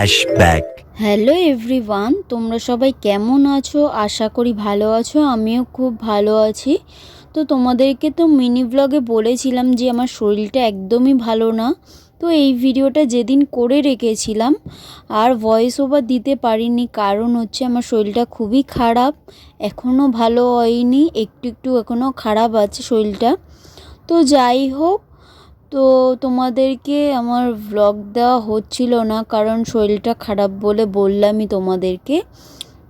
Flashback. Hello everyone, তোমরা সবাই কেমন আছো? আশা করি ভালো আছো। আমিও খুব ভালো আছি। তো তোমাদেরকে তো মিনি ব্লগে বলেছিলাম যে আমার শরীরটা একদমই ভালো না। তো এই ভিডিওটা যেদিন করে রেখেছিলাম আর ভয়েস ওভার দিতে পারিনি, কারণ হচ্ছে আমার শরীরটা খুবই খারাপ। এখনও ভালো হয়নি, একটু একটু এখনও খারাপ আছে শরীরটা। তো যাই হোক, তো তোমাদেরকে আমার ভ্লগ দেওয়া হচ্ছিল না, কারণ শরীরটা খারাপ বলে বললামই তোমাদেরকে।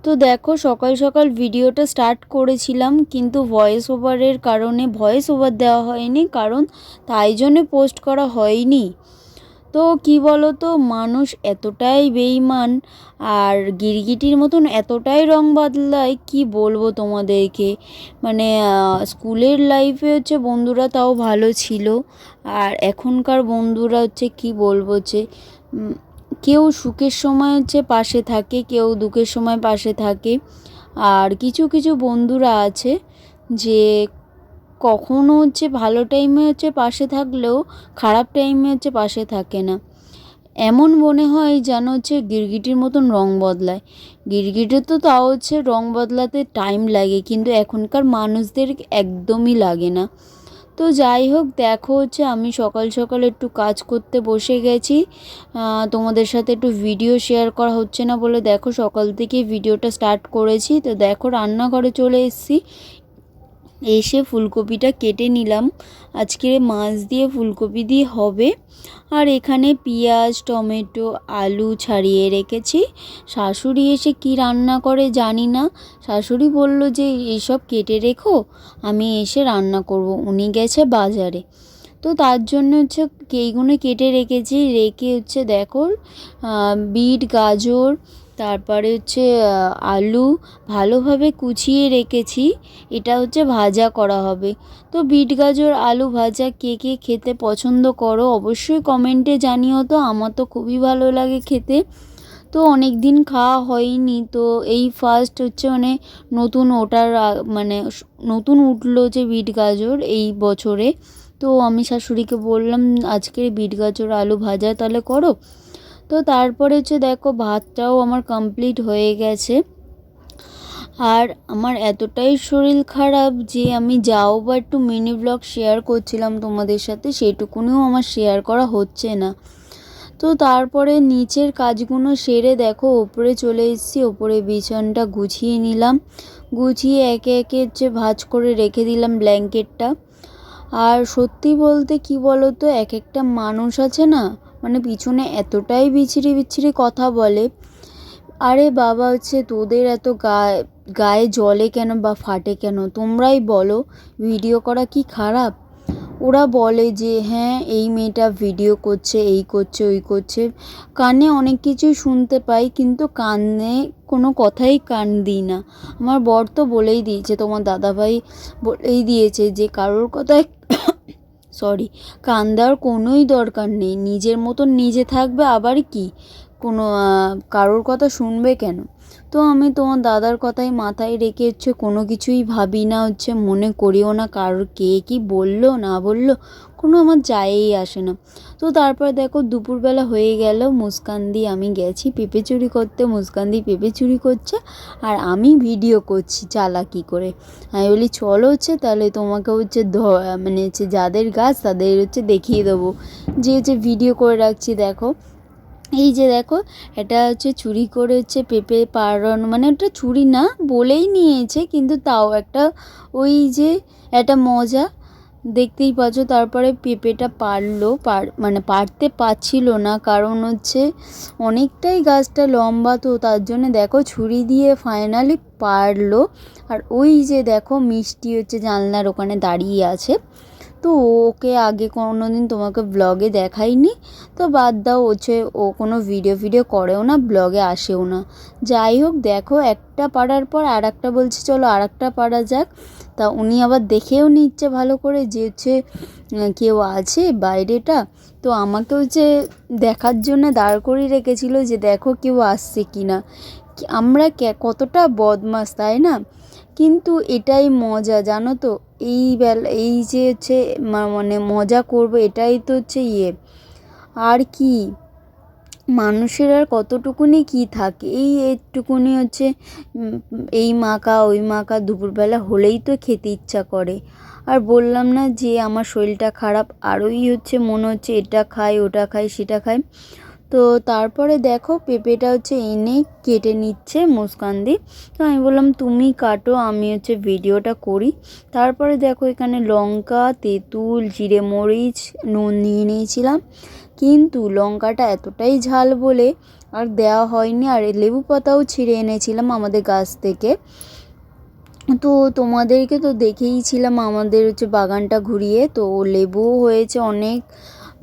তো দেখো, সকাল সকাল ভিডিওটা স্টার্ট করেছিলাম, কিন্তু ভয়েস ওভারের কারণে ভয়েস ওভার দেওয়া হয়নি, কারণ তাই জন্যে পোস্ট করা হয়নি। তো কি বলো তো, মানুষ এতটাই বেইমান আর গিরগিটির মতন এতটাই রং বদলায়, কি বলবো তোমাদেরকে। মানে স্কুলের লাইফে হচ্ছে বন্ধুরা তাও ভালো ছিল, আর এখনকার বন্ধুরা হচ্ছে কি বলবো যে কেউ সুখের সময় হচ্ছে পাশে থাকে, কেউ দুঃখের সময় পাশে থাকে। আর কিছু কিছু বন্ধুরা আছে যে কখনো হচ্ছে ভালো টাইমে হচ্ছে পাশে থাকলেও খারাপ টাইমে হচ্ছে পাশে থাকে না। এমন মনে হয় যেন হচ্ছে গিরগিটির মতন রং বদলায়। গিরগিটির তো তাও হচ্ছে রং বদলাতে টাইম লাগে, কিন্তু এখনকার মানুষদের একদমই লাগে না। তো যাই হোক, দেখো হচ্ছে আমি সকাল সকাল একটু কাজ করতে বসে গেছি। তোমাদের সাথে একটু ভিডিও শেয়ার করা হচ্ছে না বলে দেখো সকাল থেকে ভিডিওটা স্টার্ট করেছি। তো দেখো রান্নাঘরে চলে এসেছি, এসে ফুলকপিটা কেটে নিলাম। আজকে মাছ দিয়ে ফুলকপি দিয়ে হবে। আর এখানে পেঁয়াজ, টমেটো, আলু ছাড়িয়ে রেখেছি। শাশুড়ি এসে কি রান্না করে জানি না, শাশুড়ি বলল যে এইসব কেটে রেখো, আমি এসে রান্না করব। উনি গেছে বাজারে, তো তার জন্য হচ্ছে এইগুলো কেটে রেখেছি। রেখে হচ্ছে দেখো বিট, গাজর, তারপরে হচ্ছে আলু ভালোভাবে কুচিয়ে রেখেছি। এটা হচ্ছে ভাজা করা হবে। তো বিট, গাজর, আলু ভাজা কে কে খেতে পছন্দ করো অবশ্যই কমেন্টে জানিও। তো আমার তো খুবই ভালো লাগে খেতে। তো অনেক দিন খাওয়া হয়নি, তো এই ফার্স্ট হচ্ছে মানে নতুন ওটার মানে নতুন উঠলো যে বিট গাজর এই বছরে। তো আমি শাশুড়িকে বললাম আজকে বিট গাজর আলু ভাজা তাহলে করো। তো তারপরে হচ্ছে দেখো ভাতটাও আমার কমপ্লিট হয়ে গেছে। আর আমার এতটাই শরীর খারাপ যে আমি যাও বা একটু মিনি ব্লগ শেয়ার করছিলাম তোমাদের সাথে, সেটুকুনিও আমার শেয়ার করা হচ্ছে না। তো তারপরে নিচের কাজগুলো সেরে দেখো ওপরে চলে এসেছি। ওপরে বিছানাটা গুছিয়ে নিলাম, গুছিয়ে একে একে হচ্ছে ভাঁজ করে রেখে দিলাম ব্ল্যাঙ্কেটটা। আর সত্যি বলতে কি বলো তো, এক একটা মানুষ আছে না, মানে পিছনে এতটাই বিচ্ছিরি বিচ্ছিরি কথা বলে। আরে বাবা, হচ্ছে তোদের এত গায়ে জ্বলে কেন বা ফাটে কেন, তোমরাই বলো। ভিডিও করা কি খারাপ? ওরা বলে যে হ্যাঁ এই মেয়েটা ভিডিও করছে, এই করছে, ওই করছে। কানে অনেক কিছুই শুনতে পাই, কিন্তু কানে কোনো কথাই কান দিই না। আমার বর তো বলেই দিয়েছে, তোমার দাদাভাই বলেই দিয়েছে যে কারোর কথায় কান দেওয়ার কোনোই দরকার নেই। নিজের মতন নিজে থাকবে, আবার কি কোনো কারোর কথা শুনবে কেন? তো আমি তোমার দাদার কথাই মাথায় রেখে হচ্ছে কোনো কিছুই ভাবি না, হচ্ছে মনে করিও না কারোর কে কি বললো না বললো, কোনো আমার যায়ই আসে না। তো তারপর দেখো দুপুরবেলা হয়ে গেল, মুস্কান দি আমি গেছি পেঁপে চুরি করতে। মুস্কান দি পেঁপে চুরি করছে আর আমি ভিডিও করছি চালাকি করে। আমি বলি চলো হচ্ছে তাহলে তোমাকে হচ্ছে মানে হচ্ছে যাদের গাছ তাদের হচ্ছে দেখিয়ে দেবো যে হচ্ছে ভিডিও করে রাখছি। দেখো এই যে দেখো, এটা হচ্ছে চুরি করে হচ্ছে পেঁপে পাড়ানো, মানে ওটা চুরি না বলেই নিয়েছে, কিন্তু তাও একটা ওই যে একটা মজা, দেখতেই পাচ্ছ। তারপরে পেঁপেটা পারলো, মানে পারতে পারছিল না, কারণ হচ্ছে অনেকটাই গাছটা লম্বা, তো তার জন্য দেখো ছুরি দিয়ে ফাইনালি পারলো। আর ওই যে দেখো মিষ্টি হচ্ছে জানলার ওখানে দাঁড়িয়ে আছে। তো ওকে আগে কোনো দিন তোমাকে ব্লগে দেখাইনি, তো বাদ দাও, হচ্ছে ও কোনো ভিডিও করেও না, ব্লগে আসেও না। যাই হোক, দেখো একটা পাড়ার পর আর একটা বলছে চলো আর একটা পাড়া যাক। তা উনি আবার দেখেও নিচ্ছে ভালো করে যে হচ্ছে কেউ আছে বাইরেটা। তো আমাকে হচ্ছে দেখার জন্য দাঁড় করিয়ে রেখেছিল যে দেখো কেউ আসছে কি না। আমরা কতটা বদমাশ তাই না? কিন্তু এটাই মজা, জানো তো। এই যে হচ্ছে মানে মজা করবো, এটাই তো হচ্ছে আর কি। মানুষের আর কতটুকুনি কী থাকে, এই একটুকুনি হচ্ছে এই মাখা ওই মাখা দুপুরবেলা হলেই তো খেতে ইচ্ছা করে। আর বললাম না যে আমার শরীরটা খারাপ, আরোই হচ্ছে মনে হচ্ছে এটা খাই ওটা খাই সেটা খাই। তো তারপরে দেখো পেঁপেটা হচ্ছে এনে কেটে নিচ্ছে মুস্কানদি। তো আমি বললাম তুমি কাটো, আমি হচ্ছে ভিডিওটা করি। তারপরে দেখো এখানে লঙ্কা, তেঁতুল, জিরে মরিচ, নুন নিয়ে নিয়েছিলাম, কিন্তু লঙ্কাটা এতটাই ঝাল বলে আর দেওয়া হয়নি। আর লেবু পাতাও ছিঁড়ে এনেছিলাম আমাদের গাছ থেকে। তো তোমাদেরকে তো দেখেইছিলাম আমাদের হচ্ছে বাগানটা ঘুরিয়ে, তো লেবুও হয়েছে অনেক,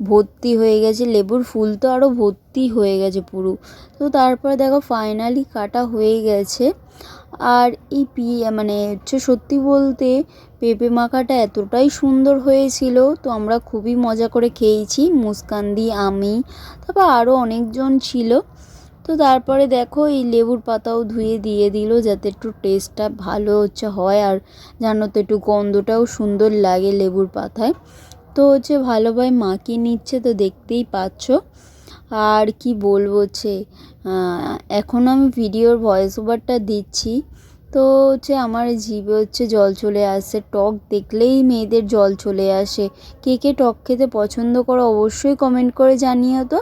ভর্তি হয়ে গেছে, লেবুর ফুল তো আরও ভর্তি হয়ে গেছে পুরো। তো তারপর দেখো ফাইনালি কাটা হয়ে গেছে। আর এই মানে হচ্ছে সত্যি বলতে পেঁপে মাখাটা এতটাই সুন্দর হয়েছিল, তো আমরা খুবই মজা করে খেয়েছি, মুস্কানদি, আমি, তারপর আরও অনেকজন ছিল। তো তারপরে দেখো এই লেবুর পাতাও ধুয়ে দিয়ে দিল যাতে একটু টেস্টটা ভালো হচ্ছে হয়, আর জানো তো একটু গন্ধটাও সুন্দর লাগে লেবুর পাতায়। তো হচ্ছে ভালোভাবে মাখিয়ে নিচ্ছে, তো দেখতেই পাচ্ছ। আর কি বলবো হচ্ছে এখন আমি ভিডিওর ভয়েস ওভারটা দিচ্ছি, তো হচ্ছে আমার জিভে হচ্ছে জল চলে আসছে, টক দেখলেই মেয়েদের জল চলে আসে। কে কে টক খেতে পছন্দ করো অবশ্যই কমেন্ট করে জানিও তো।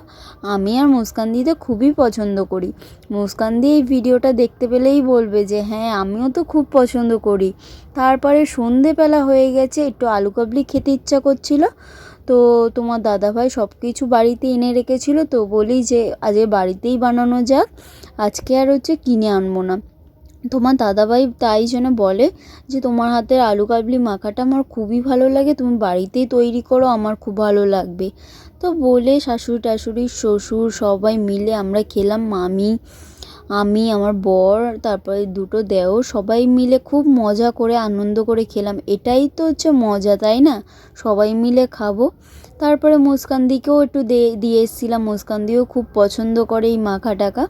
আমি আর মুস্কানদি তো খুবই পছন্দ করি। মুস্কানদি এই ভিডিওটা দেখতে পেলেই বলবে যে হ্যাঁ আমিও তো খুব পছন্দ করি। তারপরে সন্ধেবেলা হয়ে গেছে, একটু আলু কাবলি খেতে ইচ্ছা করছিল, তো তোমার দাদাভাই সব কিছু বাড়িতে এনে রেখেছিল, তো বলি যে আজকে বাড়িতেই বানানো যাক, আজকে আর হচ্ছে কিনে আনবো না। তোমার দাদাভাই তাই জন্য বলে যে তোমার হাতের আলু কাবলি মাখাটা আমার খুবই ভালো লাগে, তুমি বাড়িতেই তৈরি করো, আমার খুব ভালো লাগবে। তো বলে শাশুড়ি টাশুড়ি শ্বশুর সবাই মিলে আমরা খেলাম, আমি আমার বর তারপরে দুটো দেওর সবাই মিলে খুব মজা করে আনন্দ করে খেলাম। এটাই তো হচ্ছে মজা, তাই না? সবাই মিলে খাবো। তারপরে মুস্কানদিকেও একটু দিয়ে এসেছিলাম, মুস্কানদিও খুব পছন্দ করে এই মাখা টাকা।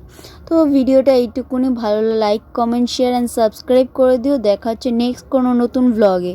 তো ভিডিওটা এইটুকুনি, ভালো like comment share and subscribe করে দিও। দেখা হচ্ছে নেক্সট কোনো নতুন ভ্লগে।